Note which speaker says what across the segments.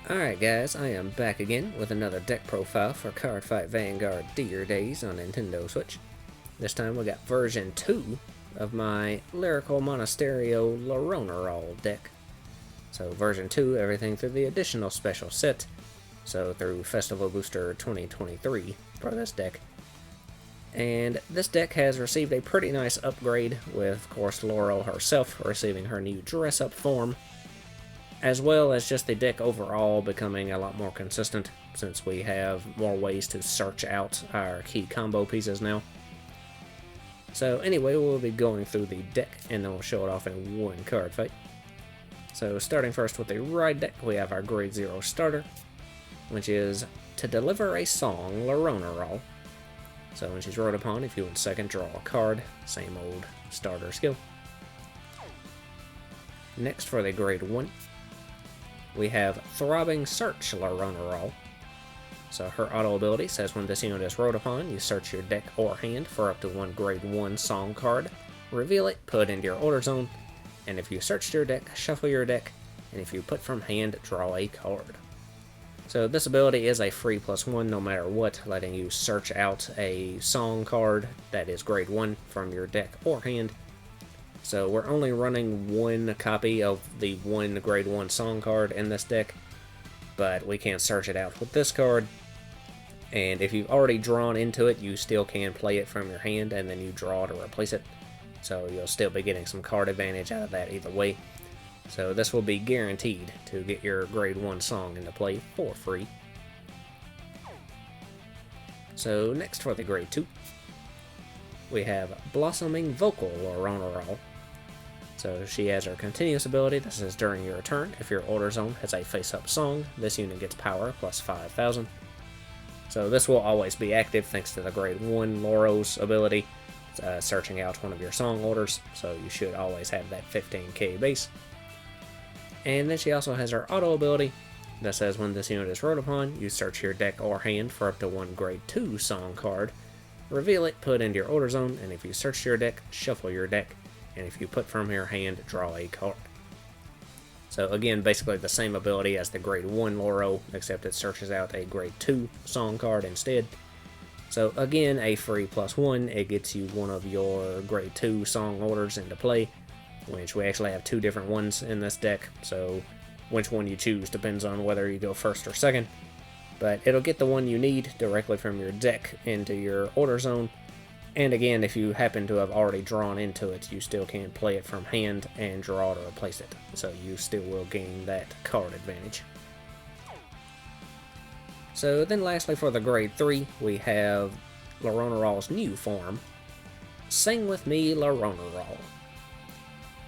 Speaker 1: Alright guys, I am back again with another deck profile for Cardfight Vanguard Deer Days on Nintendo Switch. This time we got version 2 of my Lyrical Monasterio Loronerol deck. So version 2, everything through the additional special set, so through Festival Booster 2023 for this deck. And this deck has received a pretty nice upgrade with, of course, Loro herself receiving her new dress-up form, as well as just the deck overall becoming a lot more consistent since we have more ways to search out our key combo pieces now. So anyway, we'll be going through the deck and then we'll show it off in one card fight. So starting first with the ride deck, we have our grade 0 starter, which is to deliver a song, Loronerol. So when she's rode upon, if you would second, draw a card, same old starter skill. Next for the grade 1, we have Throbbing Search Loronerol. So her auto ability says when this unit is rode upon, you search your deck or hand for up to one grade 1 song card, reveal it, put into your order zone, and if you searched your deck, shuffle your deck, and if you put from hand, draw a card. So this ability is a free +1 no matter what, letting you search out a song card that is grade 1 from your deck or hand. So we're only running one copy of the one grade 1 song card in this deck, but we can't search it out with this card. And if you've already drawn into it, you still can play it from your hand and then you draw to replace it. So you'll still be getting some card advantage out of that either way. So this will be guaranteed to get your grade 1 song into play for free. So next for the grade 2, we have Blossoming Vocal Loronerol. So she has her continuous ability. This is during your turn. If your order zone has a face-up song, this unit gets power plus 5,000. So this will always be active thanks to the grade 1 Loro's ability, searching out one of your song orders, so you should always have that 15k base. And then she also has her auto ability that says when this unit is rode upon, you search your deck or hand for up to one grade 2 song card, reveal it, put into your order zone, and if you search your deck, shuffle your deck, and if you put from your hand, draw a card. So again, basically the same ability as the grade 1 Loro, except it searches out a grade 2 song card instead. So again, a free +1, it gets you one of your grade 2 song orders into play, which we actually have 2 different ones in this deck, so which one you choose depends on whether you go first or second. But it'll get the one you need directly from your deck into your order zone. And again, if you happen to have already drawn into it, you still can play it from hand and draw to replace it. So you still will gain that card advantage. So then lastly for the grade 3, we have Loronerol's new form, Sing With Me Loronerol.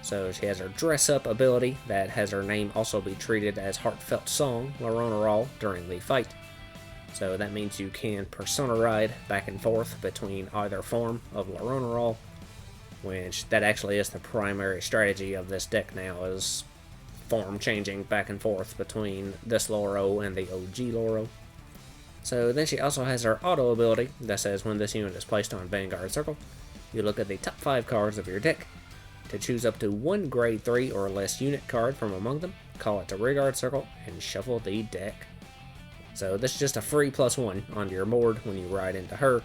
Speaker 1: So she has her dress-up ability that has her name also be treated as Heartfelt Song Loronerol during the fight. So that means you can persona ride back and forth between either form of Loronerol, which that actually is the primary strategy of this deck now, is form changing back and forth between this Loro and the OG Loro. So then she also has her auto ability that says when this unit is placed on Vanguard Circle, you look at the top 5 cards of your deck to choose up to one grade 3 or less unit card from among them, call it to Vanguard Circle, and shuffle the deck. So this is just a free +1 onto your board when you ride into her.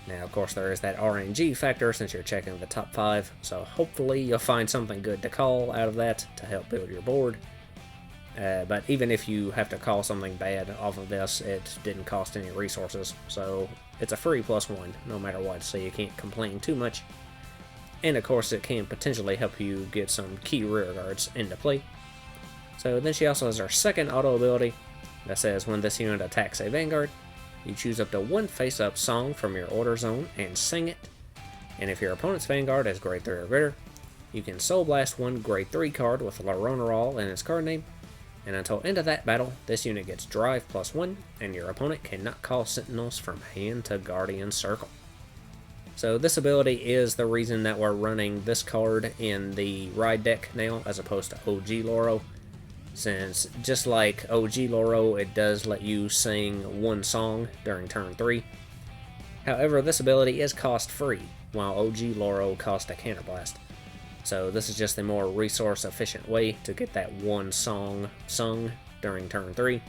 Speaker 1: Now of course there is that RNG factor since you're checking the top 5, so hopefully you'll find something good to call out of that to help build your board. But even if you have to call something bad off of this, it didn't cost any resources, so it's a free +1 no matter what, so you can't complain too much. And of course it can potentially help you get some key rear guards into play. So then she also has her second auto ability that says when this unit attacks a Vanguard, you choose up to one face-up song from your order zone and sing it. And if your opponent's Vanguard is grade 3 or greater, you can Soul Blast one grade 3 card with Loronerol in its card name, and until end of that battle, this unit gets Drive +1, and your opponent cannot call Sentinels from hand to Guardian Circle. So this ability is the reason that we're running this card in the ride deck now as opposed to OG Loro, since just like OG Loro, it does let you sing one song during turn 3. However, this ability is cost free, while OG Loro cost a counterblast. So this is just a more resource efficient way to get that one song sung during turn 3.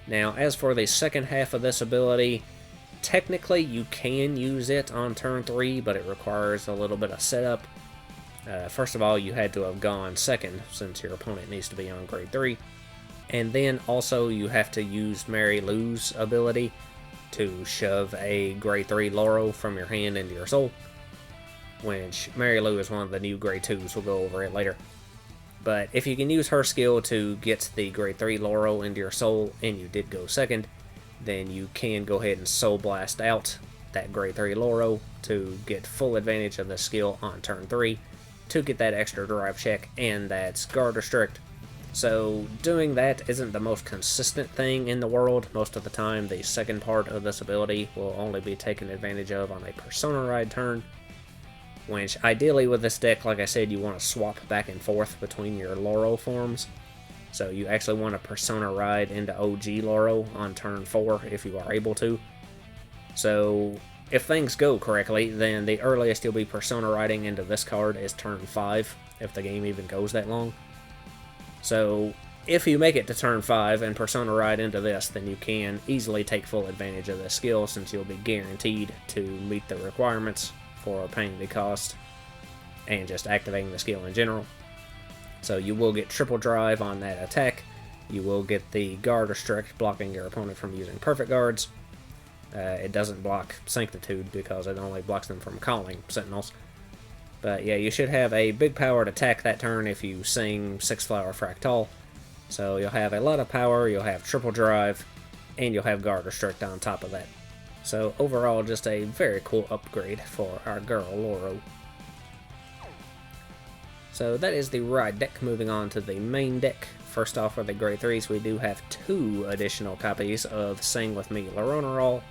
Speaker 1: Now, as for the second half of this ability, technically you can use it on turn 3, but it requires a little bit of setup. First of all, you had to have gone second, since your opponent needs to be on grade 3. And then also you have to use Mary Lou's ability to shove a grade 3 Loro from your hand into your soul, which Mary Lou is one of the new grade 2s, we'll go over it later. But if you can use her skill to get the grade 3 Loro into your soul, and you did go second, then you can go ahead and Soul Blast out that grade 3 Loro to get full advantage of the skill on turn 3 to get that extra drive check, and that's guard restrict. So doing that isn't the most consistent thing in the world. Most of the time the second part of this ability will only be taken advantage of on a Persona Ride turn, which ideally with this deck, like I said, you want to swap back and forth between your Loro forms. So you actually want to Persona Ride into OG Loro on turn 4 if you are able to. So if things go correctly, then the earliest you'll be Persona Riding into this card is turn 5, if the game even goes that long. So if you make it to turn 5 and Persona Ride into this, then you can easily take full advantage of this skill, since you'll be guaranteed to meet the requirements for paying the cost and just activating the skill in general. So you will get triple drive on that attack. You will get the guard restrict, blocking your opponent from using perfect guards. It doesn't block Sanctitude because it only blocks them from calling sentinels. But yeah, you should have a big powered attack that turn if you sing 6 Flower Fractal. So you'll have a lot of power, you'll have triple drive, and you'll have guard restrict on top of that. So overall, just a very cool upgrade for our girl Loro. So that is the ride deck. Moving on to the main deck. First off, for the grade 3s, we do have 2 additional copies of Sing With Me Loronerol.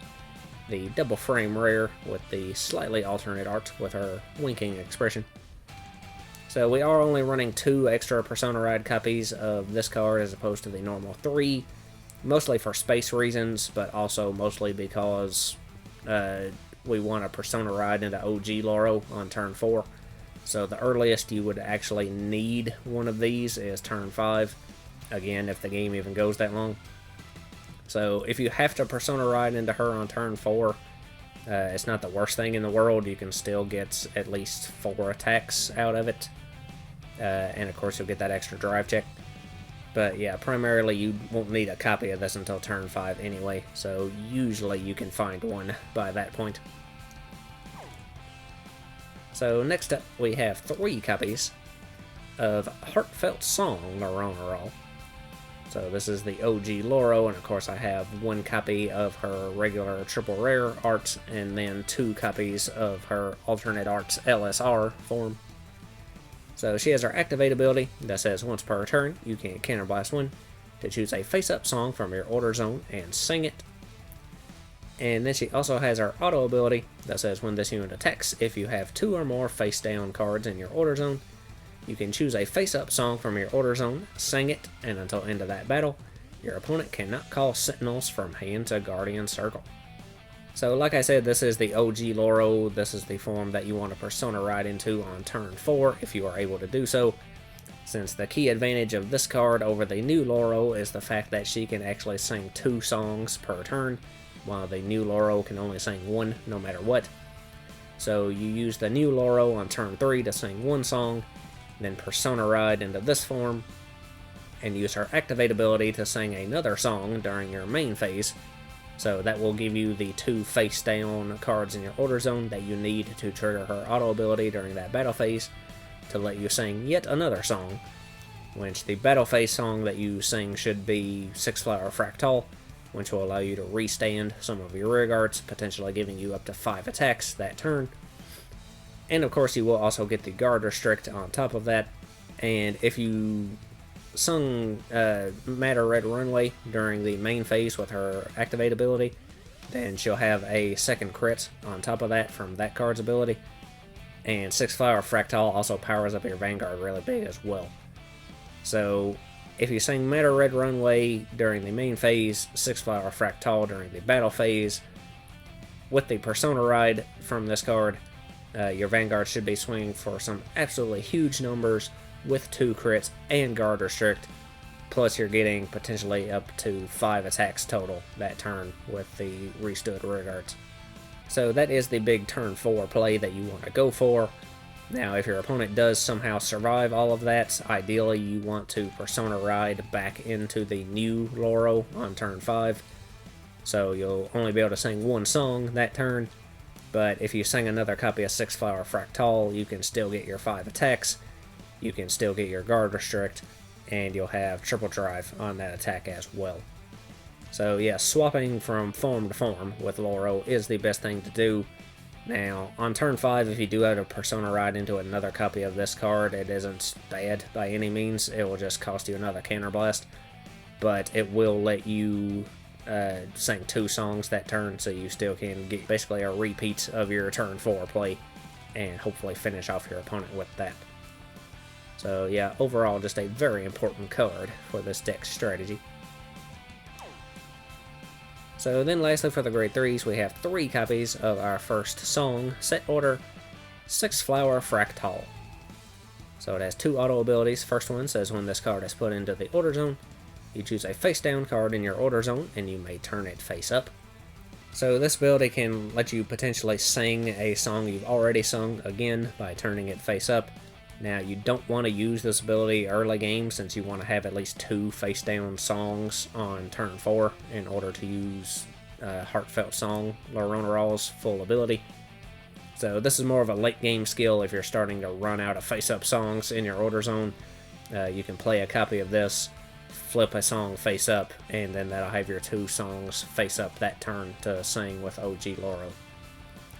Speaker 1: The double frame rare with the slightly alternate art with her winking expression. So we are only running 2 extra Persona Ride copies of this card as opposed to the normal 3. Mostly for space reasons, but also mostly because we want a Persona Ride into OG Loro on turn 4. So the earliest you would actually need one of these is turn 5. Again, if the game even goes that long. So if you have to Persona Ride into her on turn 4, it's not the worst thing in the world. You can still get at least 4 attacks out of it. And of course you'll get that extra drive check. But yeah, primarily you won't need a copy of this until turn 5 anyway. So usually you can find one by that point. So next up we have 3 copies of Heartfelt Song Loronerol. So this is the OG Loro, and of course I have 1 copy of her regular triple rare art, and then 2 copies of her alternate arts LSR form. So she has her activate ability that says once per turn you can counterblast 1 to choose a face-up song from your order zone and sing it. And then she also has her auto ability that says when this unit attacks, if you have 2 or more face-down cards in your order zone, you can choose a face-up song from your order zone, sing it, and until end of that battle, your opponent cannot call sentinels from hand to guardian circle. So like I said, this is the OG Loro. This is the form that you want to Persona Ride into on turn 4 if you are able to do so, since the key advantage of this card over the new Loro is the fact that she can actually sing 2 songs per turn, while the new Loro can only sing 1 no matter what. So you use the new Loro on turn 3 to sing 1 song, then Persona Ride into this form, and use her activate ability to sing another song during your main phase. So that will give you the 2 face down cards in your order zone that you need to trigger her auto ability during that battle phase to let you sing yet another song, which the battle phase song that you sing should be 6 Flower Fractal, which will allow you to restand some of your rear guards, potentially giving you up to 5 attacks that turn. And of course you will also get the guard restrict on top of that, and if you sung Matter Red Runway during the main phase with her activate ability, then she'll have a second crit on top of that from that card's ability, and 6 Flower Fractal also powers up your Vanguard really big as well. So if you sing Matter Red Runway during the main phase, 6 Flower Fractal during the battle phase, with the Persona Ride from this card, your Vanguard should be swinging for some absolutely huge numbers with 2 crits and guard restrict, plus you're getting potentially up to 5 attacks total that turn with the restood rearguards. So that is the big turn 4 play that you want to go for. Now, if your opponent does somehow survive all of that, ideally you want to Persona Ride back into the new Loro on turn 5. So you'll only be able to sing one song that turn, but if you sing another copy of 6 Flower Fractal, you can still get your 5 attacks, you can still get your guard restrict, and you'll have triple drive on that attack as well. So yeah, swapping from form to form with Loro is the best thing to do. Now, on turn 5, if you do have to Persona Ride into another copy of this card, it isn't bad by any means. It will just cost you another Counterblast, but it will let you sing 2 songs that turn, so you still can get basically a repeat of your turn 4 play, and hopefully finish off your opponent with that. So yeah, overall just a very important card for this deck's strategy. So then lastly for the grade 3s, we have 3 copies of our first song, set order, 6 Flower Fractal. So it has 2 auto abilities. First one says when this card is put into the order zone, you choose a face down card in your order zone and you may turn it face up. So this ability can let you potentially sing a song you've already sung again by turning it face up. Now, you don't want to use this ability early game since you want to have at least 2 face-down songs on turn 4 in order to use Heartfelt Song, Loronerol's full ability. So this is more of a late game skill if you're starting to run out of face-up songs in your order zone. You can play a copy of this, flip a song face up, and then that'll have your 2 songs face up that turn to sing with OG Loro.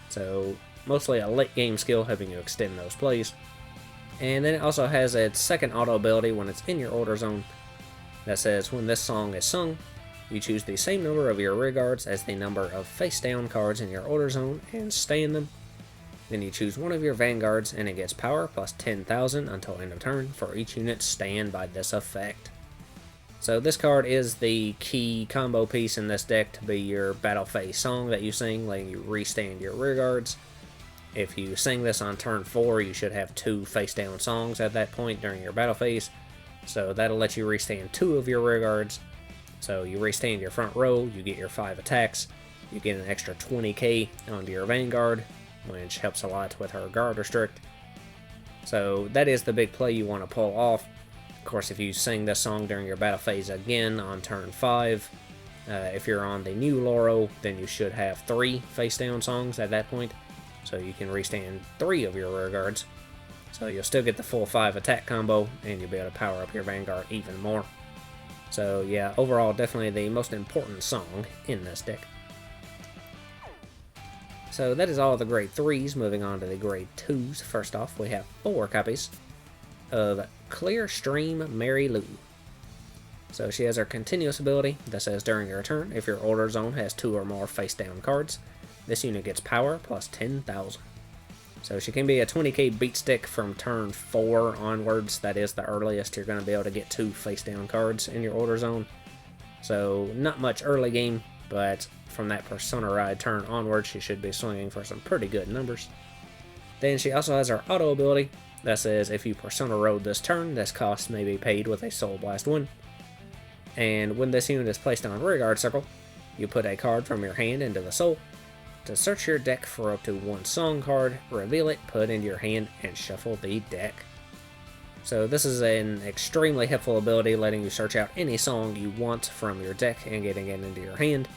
Speaker 1: So mostly a late game skill helping you extend those plays. And then it also has its second auto ability when it's in your order zone that says when this song is sung, you choose the same number of your rearguards as the number of face down cards in your order zone and stay in them. Then you choose one of your Vanguards and it gets power plus 10,000 until end of turn for each unit staying by this effect. So this card is the key combo piece in this deck to be your battle phase song that you sing, letting you restand your rearguards. If you sing this on turn 4, you should have 2 face-down songs at that point during your battle phase. So that'll let you restand 2 of your rearguards. So you restand your front row, you get your 5 attacks, you get an extra 20k onto your Vanguard, which helps a lot with her guard restrict. So that is the big play you want to pull off. Of course, if you sing this song during your battle phase again on turn 5, if you're on the new Loro, then you should have 3 face-down songs at that point. So you can restand 3 of your rearguards. So you'll still get the full 5 attack combo, and you'll be able to power up your Vanguard even more. So yeah, overall definitely the most important song in this deck. So that is all the grade 3s. Moving on to the grade 2s. First off, we have 4 copies of Clear Stream Mary Lou. So she has her continuous ability that says during your turn, if your order zone has 2 or more face down cards, this unit gets power plus 10,000. So she can be a 20k beat stick from turn 4 onwards. That is the earliest you're going to be able to get 2 face down cards in your order zone. So not much early game, but from that Persona Ride turn onwards, she should be swinging for some pretty good numbers. Then she also has her auto ability that says if you Persona Road this turn, this cost may be paid with a Soul Blast 1. And when this unit is placed on Rearguard Circle, you put a card from your hand into the Soul. To search your deck for up to 1 song card, reveal it, put into your hand, and shuffle the deck. So this is an extremely helpful ability, letting you search out any song you want from your deck and getting it into your hand,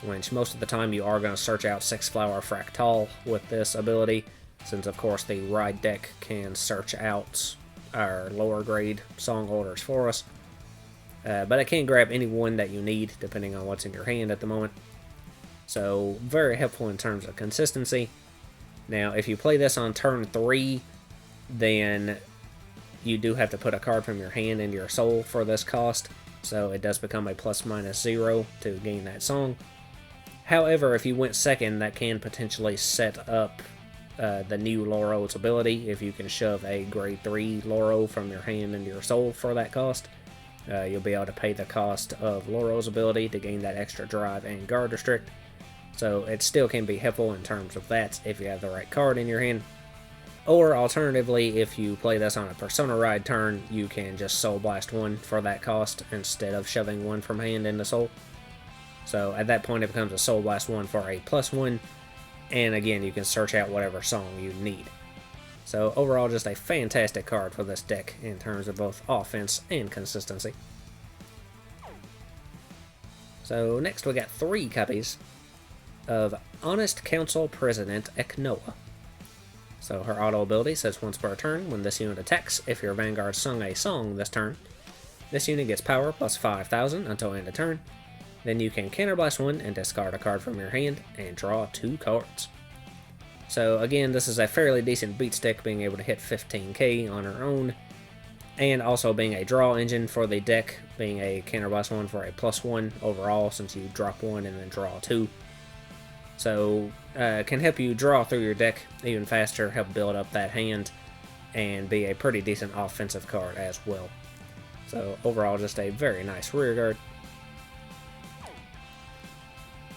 Speaker 1: which most of the time you are going to search out 6 Flower Fractal with this ability, since of course the Ride deck can search out our lower grade song orders for us. But it can grab any one that you need, depending on what's in your hand at the moment. So, very helpful in terms of consistency. Now, if you play this on turn 3, then you do have to put a card from your hand into your soul for this cost. So, it does become a ±0 to gain that song. However, if you went second, that can potentially set up the new Loro's ability. If you can shove a grade 3 Loro from your hand into your soul for that cost, you'll be able to pay the cost of Loro's ability to gain that extra drive and guard restrict. So it still can be helpful in terms of that if you have the right card in your hand. Or alternatively, if you play this on a Persona Ride turn, you can just Soul Blast one for that cost instead of shoving one from hand into Soul. So at that point it becomes a Soul Blast one for a +1, and again you can search out whatever song you need. So overall just a fantastic card for this deck in terms of both offense and consistency. So next we got 3 copies of Honest Council President Eknoa. So her auto ability says once per turn, when this unit attacks, if your Vanguard sung a song this turn, this unit gets power plus 5,000 until end of turn. Then you can counterblast one and discard a card from your hand and draw 2 cards. So again, this is a fairly decent beat stick, being able to hit 15k on her own, and also being a draw engine for the deck, being a counterblast one for a +1 overall since you drop 1 and then draw 2. So can help you draw through your deck even faster, help build up that hand, and be a pretty decent offensive card as well. So overall just a very nice rear guard.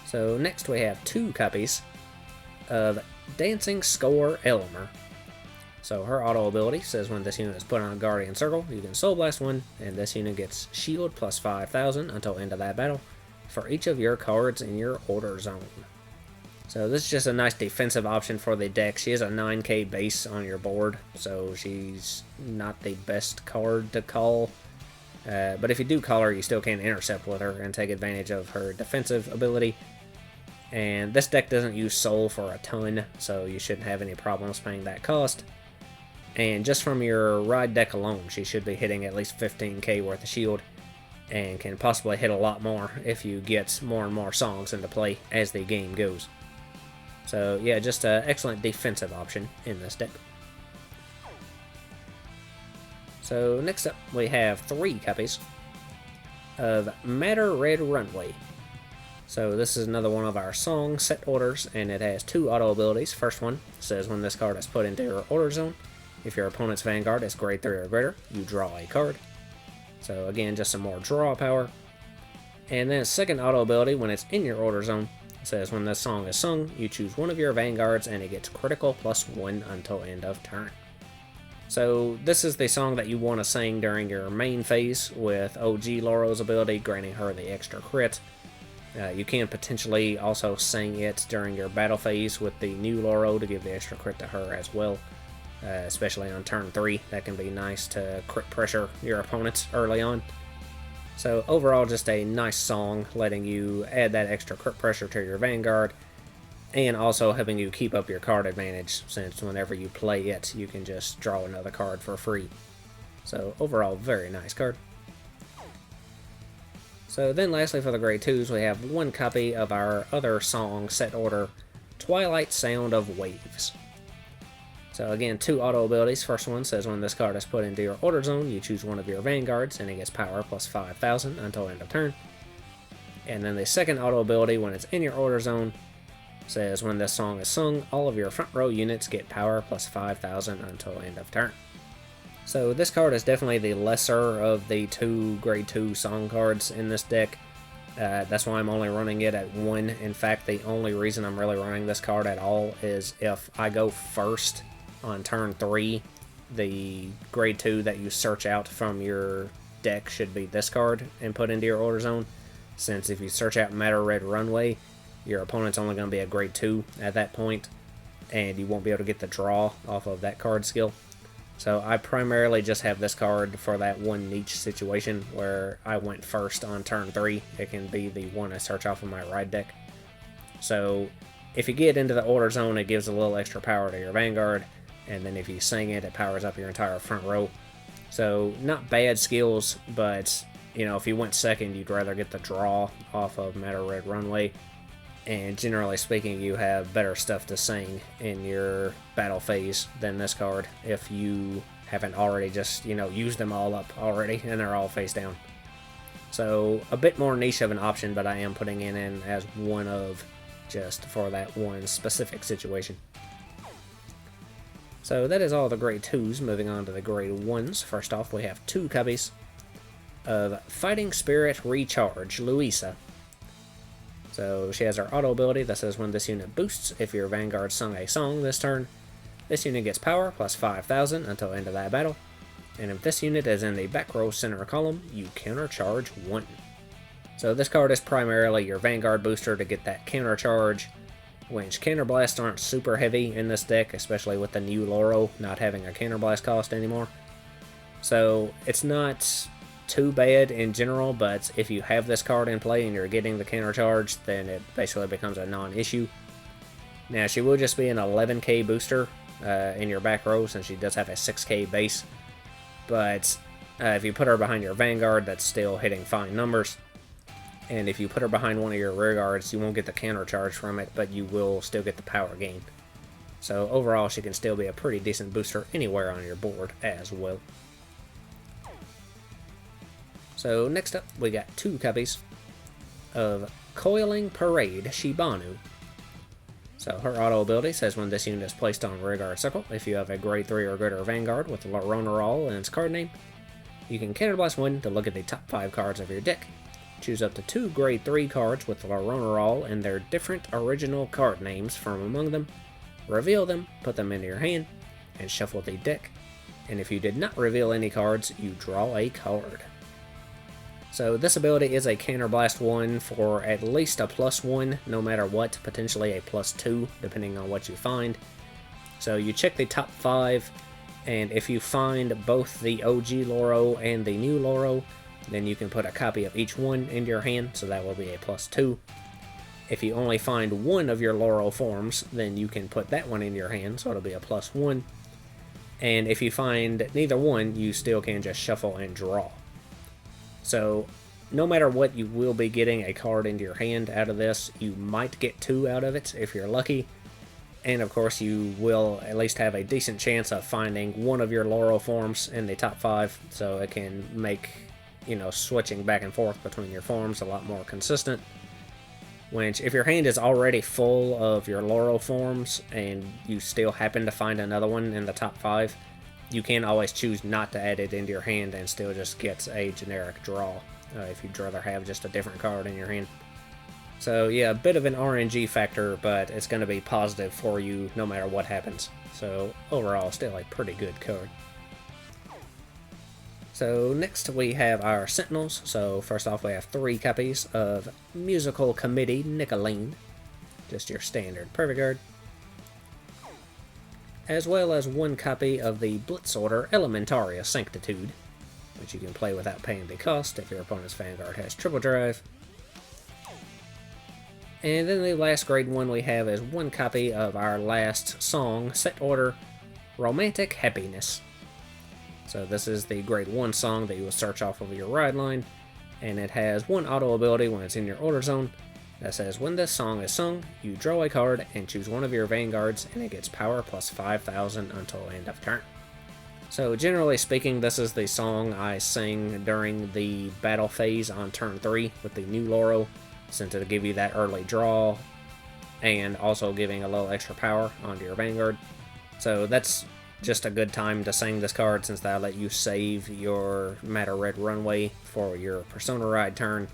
Speaker 1: So next we have 2 copies of Dancing Score Elmer. So her auto ability says when this unit is put on a Guardian Circle, you can Soul Blast one, and this unit gets shield plus 5,000 until end of that battle for each of your cards in your order zone. So this is just a nice defensive option for the deck. She is a 9k base on your board, so she's not the best card to call. But if you do call her, you still can intercept with her and take advantage of her defensive ability. And this deck doesn't use Soul for a ton, so you shouldn't have any problems paying that cost. And just from your ride deck alone, she should be hitting at least 15k worth of shield, and can possibly hit a lot more if you get more and more songs into play as the game goes. So yeah, just an excellent defensive option in this deck. So next up we have 3 copies of Matter Red Runway. So this is another one of our song set orders, and it has 2 auto abilities. First one says when this card is put into your order zone, if your opponent's Vanguard is grade 3 or greater, you draw a card. So again, just some more draw power. And then second auto ability, when it's in your order zone, says when this song is sung, you choose one of your Vanguards and it gets critical +1 until end of turn. So this is the song that you want to sing during your main phase with OG Loro's ability, granting her the extra crit. You can potentially also sing it during your battle phase with the new Loro to give the extra crit to her as well, especially on turn 3. That can be nice to crit pressure your opponents early on. So overall, just a nice song, letting you add that extra crit pressure to your Vanguard, and also helping you keep up your card advantage, since whenever you play it, you can just draw another card for free. So overall, very nice card. So then lastly for the grade 2s, we have 1 copy of our other song set order, Twilight Sound of Waves. So again, 2 auto abilities. First one says when this card is put into your order zone, you choose one of your Vanguards and it gets power plus 5,000 until end of turn. And then the second auto ability, when it's in your order zone, says when this song is sung, all of your front row units get power plus 5,000 until end of turn. So this card is definitely the lesser of the 2 grade 2 song cards in this deck. That's why I'm only running it at 1. In fact, the only reason I'm really running this card at all is if I go first on turn 3, the grade 2 that you search out from your deck should be this card and put into your order zone, since if you search out Matter Red Runway, your opponent's only going to be a grade 2 at that point, and you won't be able to get the draw off of that card skill. So I primarily just have this card for that one niche situation where I went first on turn 3. It can be the one I search off of my ride deck. So if you get into the order zone, it gives a little extra power to your Vanguard, and then if you sing it, it powers up your entire front row. So not bad skills, but you know, if you went second, you'd rather get the draw off of Matter Red Runway. And generally speaking, you have better stuff to sing in your battle phase than this card if you haven't already just, you know, used them all up already and they're all face down. So a bit more niche of an option, but I am putting it in as one of just for that one specific situation. So that is all the grade 2s. Moving on to the grade 1s. First off, we have 2 copies of Fighting Spirit Recharge, Louisa. So she has her auto ability that says when this unit boosts, if your Vanguard sung a song this turn, This unit gets power plus 5,000 until end of that battle. And if this unit is in the back row center column, you countercharge 1. So this card is primarily your Vanguard booster to get that countercharge, which counterblasts aren't super heavy in this deck, especially with the new Loro not having a counterblast cost anymore. So it's not too bad in general, but if you have this card in play and you're getting the countercharge, then it basically becomes a non-issue. Now she will just be an 11k booster in your back row since she does have a 6k base, but if you put her behind your Vanguard, that's still hitting fine numbers. And if you put her behind one of your rear guards, you won't get the counter charge from it, but you will still get the power gain. So overall, she can still be a pretty decent booster anywhere on your board as well. So next up, we got 2 copies of Coiling Parade Shibanu. So her auto ability says when this unit is placed on rear guard circle, if you have a grade 3 or greater Vanguard with Loronerol in its card name, you can counterblast 1 to look at the top 5 cards of your deck. Choose up to 2 grade 3 cards with Loronerol and their different original card names from among them, reveal them, put them into your hand, and shuffle the deck. And if you did not reveal any cards, you draw a card. So this ability is a counterblast 1 for at least a +1, no matter what, potentially a +2, depending on what you find. So you check the top 5, and if you find both the OG Loro and the new Loro, then you can put a copy of each one into your hand, so that will be a +2. If you only find one of your Loro forms, then you can put that one in your hand, so it'll be a +1. And if you find neither one, you still can just shuffle and draw. So no matter what, you will be getting a card into your hand out of this. You might get 2 out of it if you're lucky. And of course you will at least have a decent chance of finding one of your Loro forms in the top 5, so it can make, you know, switching back and forth between your forms a lot more consistent. Which, if your hand is already full of your Loro forms and you still happen to find another one in the top 5, you can always choose not to add it into your hand and still just get a generic draw, if you'd rather have just a different card in your hand. So yeah, a bit of an RNG factor, but it's going to be positive for you no matter what happens. So overall, still a pretty good card. So next we have our Sentinels. So first off, we have 3 copies of Musical Committee Nicolene, just your standard Perfect Guard, as well as 1 copy of the Blitz Order Elementaria Sanctitude, which you can play without paying the cost if your opponent's Vanguard has triple drive. And then the last grade 1 we have is 1 copy of our last song set order, Romantic Happiness. So this is the grade 1 song that you will search off of your ride line, and it has 1 auto ability when it's in your order zone that says when this song is sung, you draw a card and choose one of your Vanguards, and it gets power plus 5,000 until end of turn. So generally speaking, this is the song I sing during the battle phase on turn 3 with the new Loro, since it'll give you that early draw and also giving a little extra power onto your Vanguard. So that's just a good time to sing this card, since that'll let you save your Matter Red Runway for your Persona Ride turn.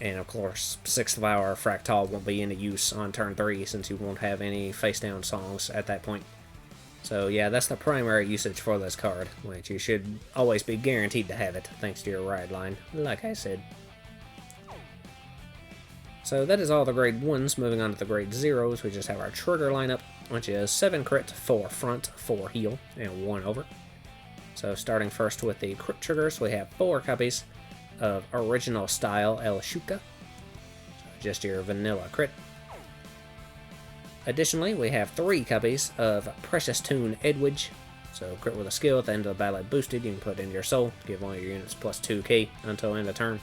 Speaker 1: And of course, 6th Hour Fractal won't be into use on turn 3 since you won't have any face down songs at that point. So yeah, that's the primary usage for this card, which you should always be guaranteed to have it thanks to your ride line, like I said. So that is all the grade 1s. Moving on to the grade 0s, we just have our trigger lineup, which is 7 crit, 4 front, 4 heal, and 1 over. So starting first with the crit triggers, we have 4 copies of Original Style El Shuka, just your vanilla crit. Additionally, we have 3 copies of Precious Tune Edwidge, so crit with a skill at the end of the battle boosted, you can put it into your soul, give one of your units plus 2k until end of turn.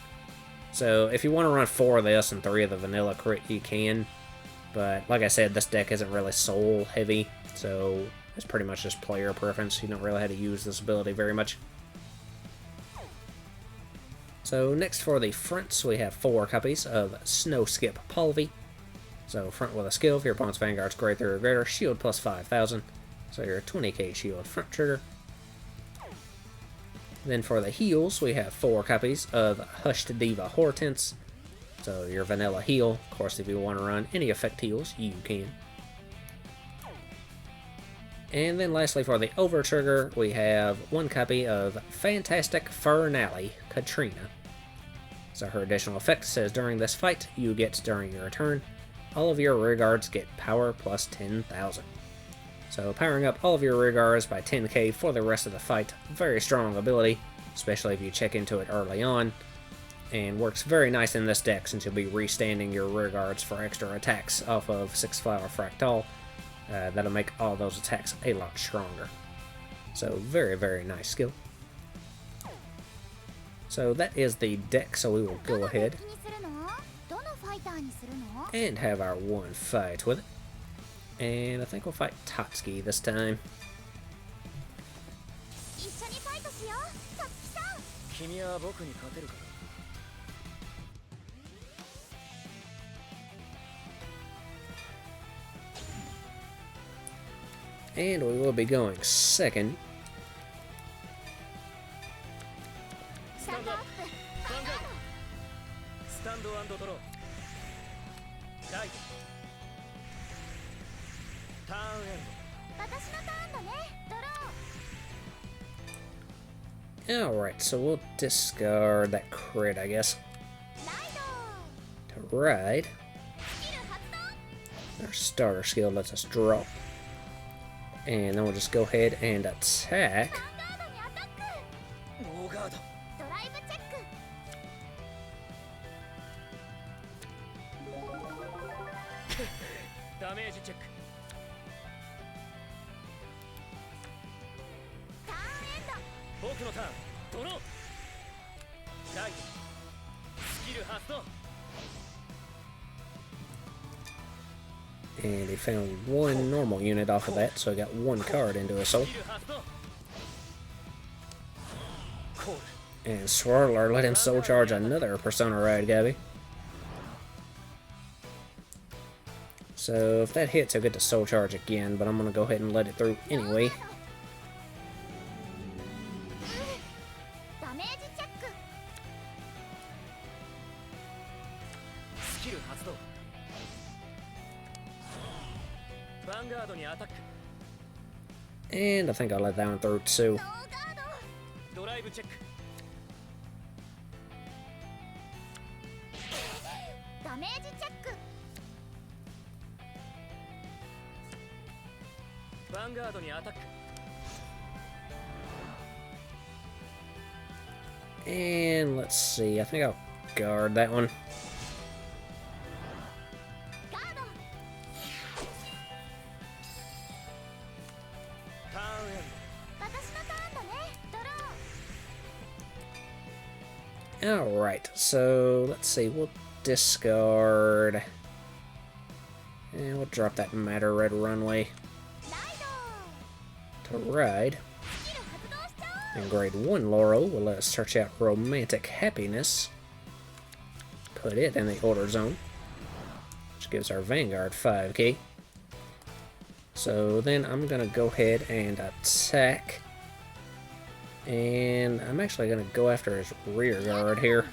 Speaker 1: So if you want to run 4 of this and 3 of the vanilla crit, you can, but like I said, this deck isn't really soul heavy, so it's pretty much just player preference. You don't really have to use this ability very much. So next for the fronts, we have 4 copies of Snow Skip Palvi. So front with a skill, if your opponent's Vanguard's grade 3 or greater, shield plus 5,000. So your 20k shield front trigger. Then for the heals, we have 4 copies of Hushed Diva Hortense. So your vanilla heal. Of course, if you want to run any effect heals, you can. And then lastly for the over trigger, we have one copy of Fantastic Fernally Katrina. So her additional effect says during this fight, you get during your turn, all of your rear guards get power plus 10,000. So powering up all of your rear guards by 10k for the rest of the fight, very strong ability, especially if you check into it early on, and works very nice in this deck since you'll be restanding your rear guards for extra attacks off of 6 Flower Fractal. That'll make all those attacks a lot stronger. So very, very nice skill. So that is the deck, so we will go ahead and have our one fight with it. And I think we'll fight Tatsuki this time. And we will be going second. Alright, so we'll discard that crit, I guess. To ride. Our starter skill lets us draw. And then we'll just go ahead and attack. And he found one normal unit off of that, so he got one card into his soul. And Swirler let him soul charge another Persona Ride Gabby. So if that hits, he'll get to soul charge again, but I'm going to go ahead and let it through anyway. And I think I'll let that one through too. And let's see, I think I'll guard that one. Alright, so let's see, we'll discard. And we'll drop that Matter Red Runway to ride. And grade 1 Loro will let us search out Romantic Happiness. Put it in the order zone, which gives our Vanguard 5k. So then I'm going to go ahead and attack. And I'm actually going to go after his rear guard here.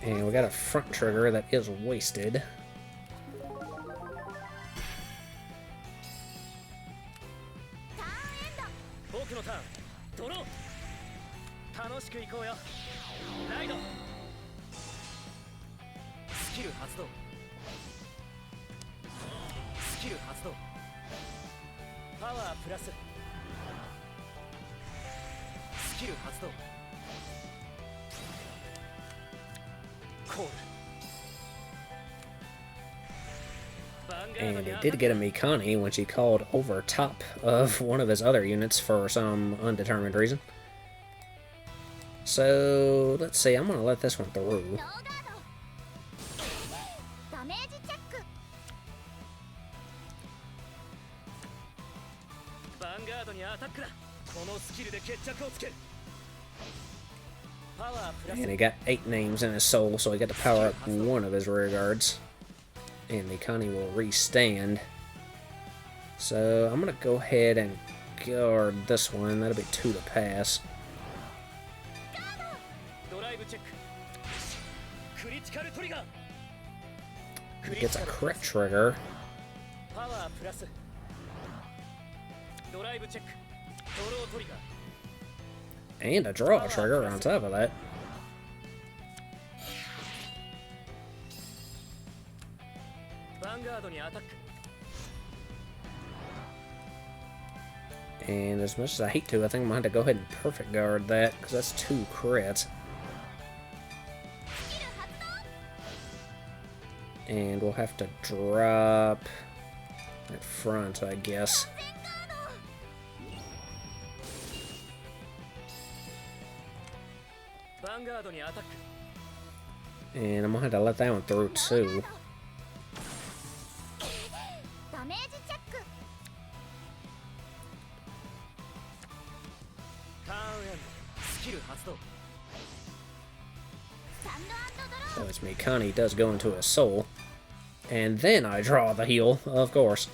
Speaker 1: And we got a front trigger that is wasted. And he did get a Mikani when she called over top of one of his other units for some undetermined reason. So, let's see, I'm going to let this one through. And he got 8 names in his soul, so he got to power up one of his rear guards. And Mikani will restand. So I'm going to go ahead and guard this one. That'll be 2 to pass. It gets a crit trigger. And a draw trigger on top of that. And as much as I hate to, I think I'm gonna have to go ahead and perfect guard that, because that's 2 crits. And we'll have to drop that front, I guess. And I'm gonna have to let that one through too. So it's Mikani does go into his soul. And then I draw the heal, of course.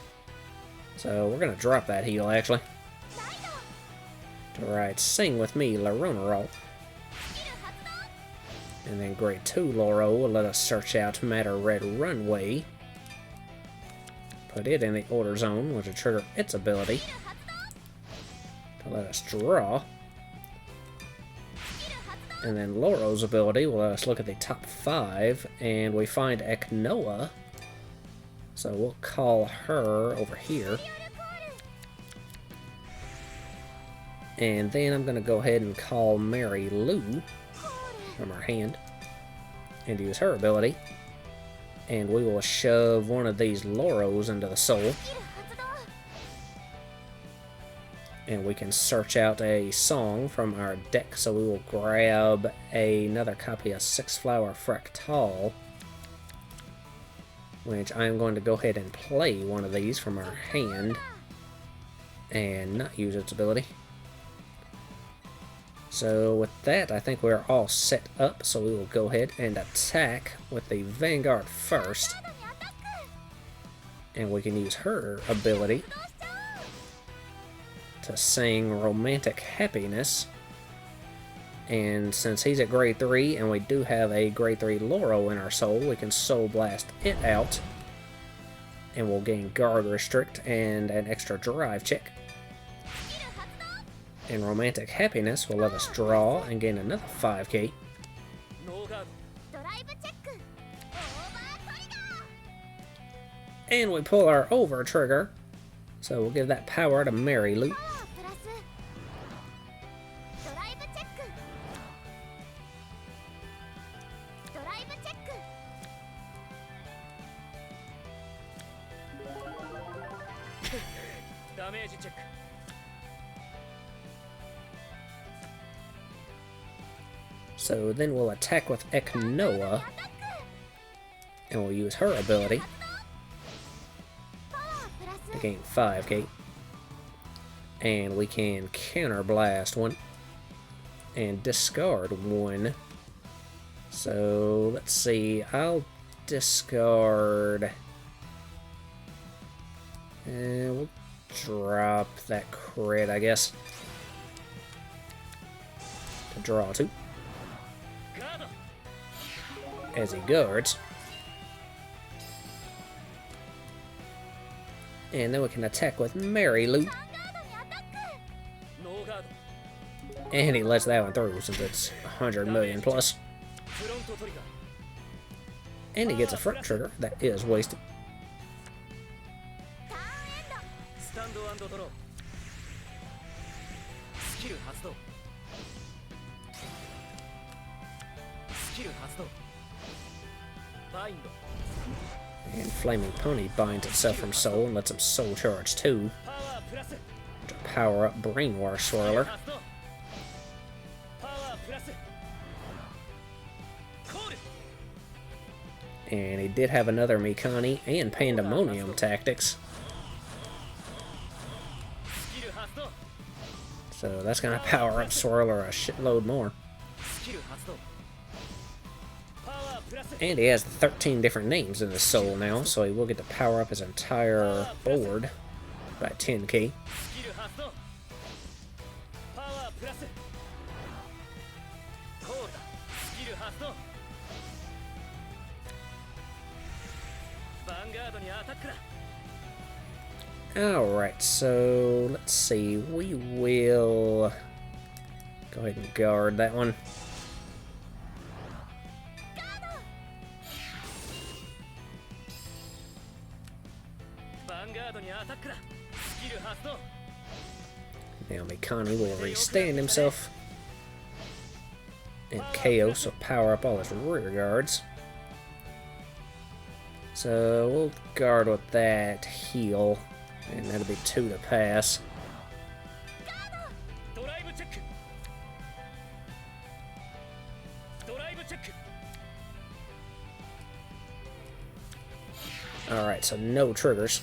Speaker 1: So we're gonna drop that heal actually. Alright, sing with me, Loronerol. And then grade 2 Loro will let us search out Matter Red Runway. Put it in the order zone, which will trigger its ability to let us draw. And then Loro's ability will let us look at the top 5, and we find Eknoa. So we'll call her over here. And then I'm going to go ahead and call Mary Lou from her hand and use her ability, and we will shove one of these Loros into the soul, and we can search out a song from our deck. So we will grab another copy of 6 Flower Fractal, which I'm going to go ahead and play one of these from our hand and not use its ability. So with that, I think we're all set up, so we will go ahead and attack with the Vanguard first. And we can use her ability to sing Romantic Happiness. And since he's at grade 3, and we do have a grade 3 Loro in our soul, we can Soul Blast it out. And we'll gain Guard Restrict and an extra drive check. And Romantic Happiness will let us draw and gain another 5k. And we pull our over trigger, so we'll give that power to Mary Lou. So then we'll attack with Eknoa, and we'll use her ability to gain 5k. And we can counter blast one and discard one. So let's see, I'll discard, and we'll drop that crit, I guess, to draw 2. As he guards. And then we can attack with Mary Lou. And he lets that one through since it's 100 million plus. And he gets a front trigger that is wasted. And Flaming Pony binds itself from Soul and lets him Soul Charge too, to power up Brainwash Swirler. And he did have another Mikani and Pandemonium Tactics. So that's going to power up Swirler a shitload more. And he has 13 different names in his soul now, so he will get to power up his entire board by 10k. Alright, so let's see. We will go ahead and guard that one. Now Mikani will restand himself and KO, so power up all his rear guards. So we'll guard with that heal, and that'll be 2 to pass. Alright, so no triggers.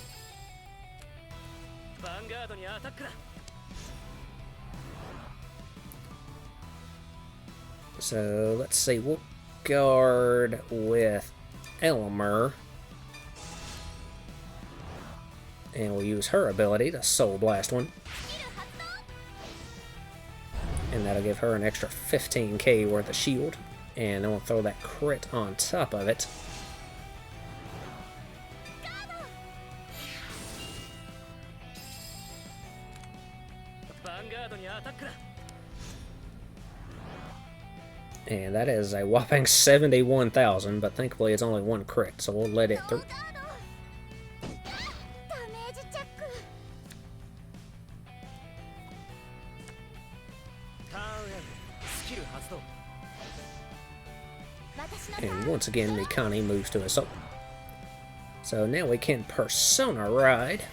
Speaker 1: So let's see, we'll guard with Elmer. And we'll use her ability to Soul Blast one. And that'll give her an extra 15k worth of shield. And then we'll throw that crit on top of it. And that is a whopping 71,000, but thankfully it's only 1 crit, so we'll let it through. And once again, Mikani moves to assault. So now we can Persona Ride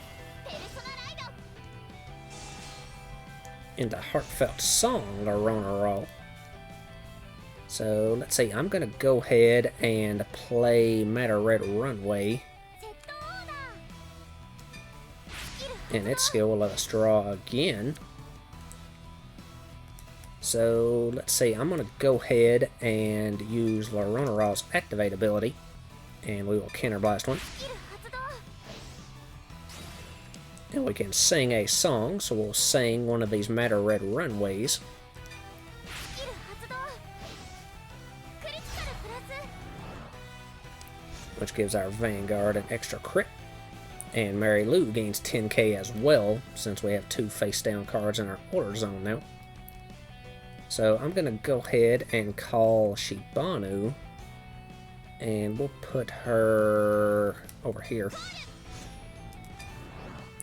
Speaker 1: into Heartfelt Song Loronerol. So let's see, I'm going to go ahead and play Matter Red Runway. And its skill will let us draw again. So let's see, I'm going to go ahead and use Loronerol's Activate ability. And we will Counterblast one. And we can sing a song, so we'll sing one of these Matter Red Runways. Which gives our Vanguard an extra crit. And Mary Lou gains 10k as well, since we have 2 face-down cards in our order zone now. So I'm going to go ahead and call Shibanu. And we'll put her over here.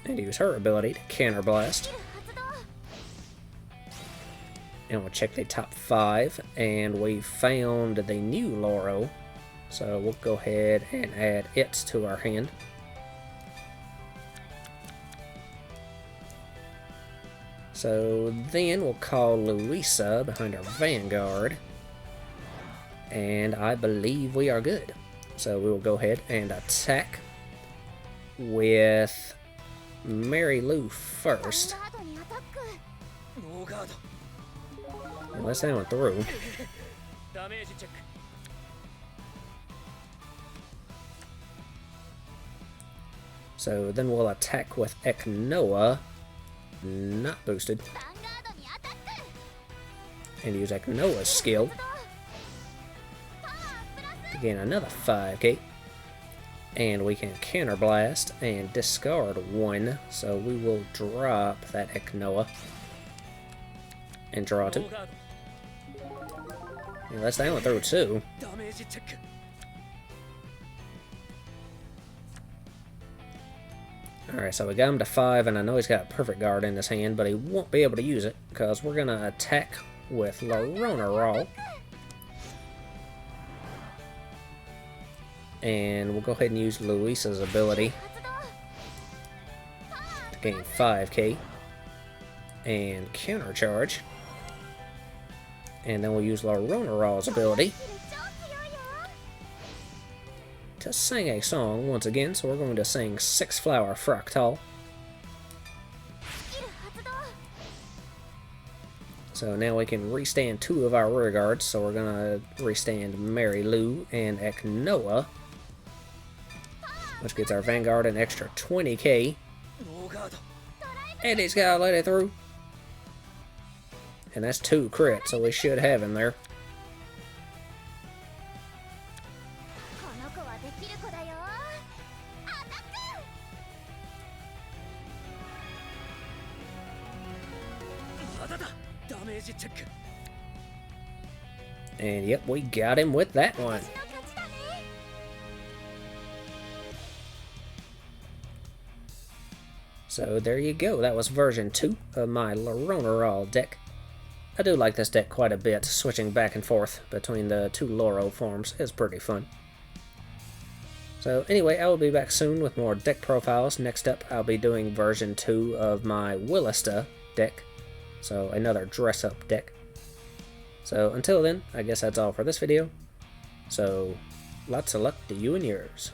Speaker 1: And use her ability to Counterblast. And we'll check the top 5. And we found the new Loro. So we'll go ahead and add it to our hand. So then we'll call Louisa behind our Vanguard. And I believe we are good. So we will go ahead and attack with Mary Lou first. Unless that went through. So then we'll attack with Eknoa, not boosted, and use Eknoa's skill to gain another 5k. And we can Counterblast and discard 1, so we will drop that Eknoa and draw 2. Unless they went through 2. Alright, so we got him to 5, and I know he's got a perfect guard in his hand, but he won't be able to use it, because we're going to attack with Loronerol. And we'll go ahead and use Luisa's ability to gain 5k. And countercharge. And then we'll use Loronerol's ability to sing a song once again, so we're going to sing Six Flower Fractal. So now we can restand 2 of our rear guards, so we're going to restand Mary Lou and Eknoa, which gets our Vanguard an extra 20k. And he's got to let it through. And that's 2 crits, so we should have him there. And yep, we got him with that one. So there you go, that was version 2 of my Loronerol deck. I do like this deck quite a bit, switching back and forth between the two Loro forms is pretty fun. So anyway, I will be back soon with more deck profiles. Next up, I'll be doing version 2 of my Willista deck, so another dress-up deck. So until then, I guess that's all for this video. So lots of luck to you and yours.